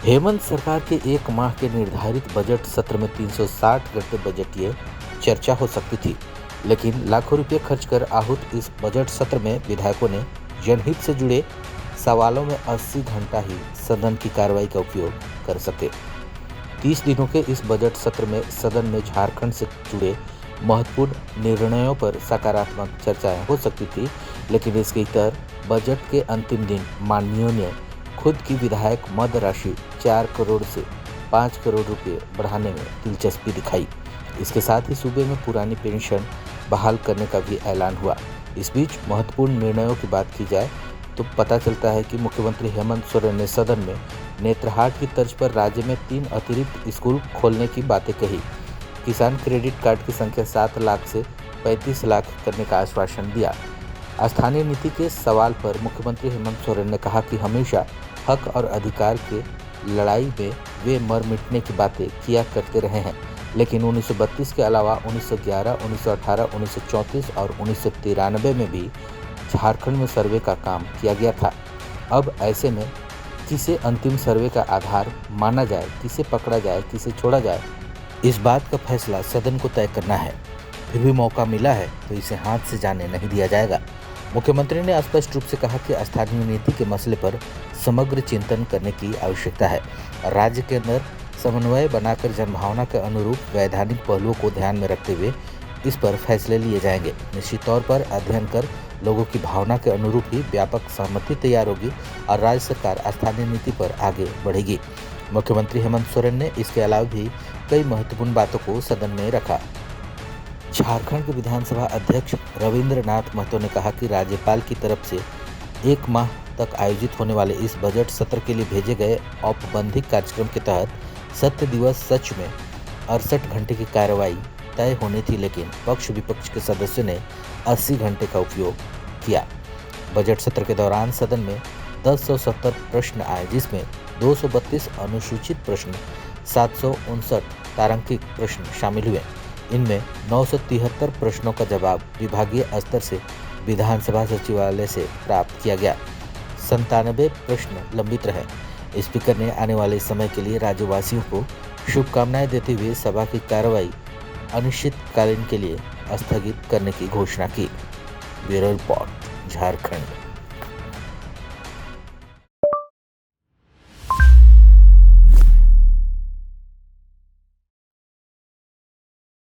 हेमंत सरकार के एक माह के निर्धारित बजट सत्र में 360 घंटे बजटीय चर्चा हो सकती थी, लेकिन लाखों रुपए खर्च कर आहूत इस बजट सत्र में विधायकों ने जनहित से जुड़े सवालों में 80 घंटा ही सदन की कार्रवाई का उपयोग कर सके। 30 दिनों के इस बजट सत्र में सदन में झारखंड से जुड़े महत्वपूर्ण निर्णयों पर सकारात्मक चर्चाएं हो सकती थी, लेकिन इसके इतर बजट के अंतिम दिन माननीयों ने खुद की विधायक मद राशि 4 करोड़ से 5 करोड़ रुपए बढ़ाने में दिलचस्पी दिखाई। इसके साथ ही सूबे में पुरानी पेंशन बहाल करने का भी ऐलान हुआ। इस बीच महत्वपूर्ण निर्णयों की बात की जाए तो पता चलता है कि मुख्यमंत्री हेमंत सोरेन ने सदन में नेत्रहाट की तर्ज पर राज्य में 3 अतिरिक्त स्कूल खोलने की बातें कही। किसान क्रेडिट कार्ड की संख्या 7 लाख से 35 लाख करने का आश्वासन दिया। स्थानीय नीति के सवाल पर मुख्यमंत्री हेमंत सोरेन ने कहा कि हमेशा हक और अधिकार के लड़ाई में वे मर मिटने की बातें किया करते रहे हैं, लेकिन 1932 के अलावा 1911, 1918, 1934 और 1993 में भी झारखंड में सर्वे का काम किया गया था। अब ऐसे में किसे अंतिम सर्वे का आधार माना जाए, किसे पकड़ा जाए, किसे छोड़ा जाए, इस बात का फैसला सदन को तय करना है। फिर भी मौका मिला है तो इसे हाथ से जाने नहीं दिया जाएगा। मुख्यमंत्री ने स्पष्ट रूप से कहा कि स्थानीय नीति के मसले पर समग्र चिंतन करने की आवश्यकता है। राज्य के अंदर समन्वय बनाकर जनभावना के अनुरूप वैधानिक पहलुओं को ध्यान में रखते हुए इस पर फैसले लिए जाएंगे। निश्चित तौर पर अध्ययन कर लोगों की भावना के अनुरूप ही व्यापक सहमति तैयार होगी और राज्य सरकार स्थानीय नीति पर आगे बढ़ेगी। मुख्यमंत्री हेमंत सोरेन ने इसके अलावा भी कई महत्वपूर्ण बातों को सदन में रखा। झारखंड के विधानसभा अध्यक्ष रविंद्र नाथ महतो ने कहा कि राज्यपाल की तरफ से 1 माह तक आयोजित होने वाले इस बजट सत्र के लिए भेजे गए औपबंधिक कार्यक्रम के तहत सत्य दिवस सच में 68 घंटे की कार्रवाई तय होनी थी, लेकिन पक्ष विपक्ष के सदस्यों ने 80 घंटे का उपयोग किया। बजट सत्र के दौरान सदन में 1070 प्रश्न आए, जिसमें 232 अनुसूचित प्रश्न, 759 तारांकित प्रश्न शामिल हुए। इनमें 973 प्रश्नों का जवाब विभागीय स्तर से विधानसभा सचिवालय से प्राप्त किया गया। 97 प्रश्न लंबित रहे। स्पीकर ने आने वाले समय के लिए राज्यवासियों को शुभकामनाएं देते हुए सभा की कार्रवाई अनिश्चितकालीन के लिए स्थगित करने की घोषणा की। Bureau report, Jharkhand.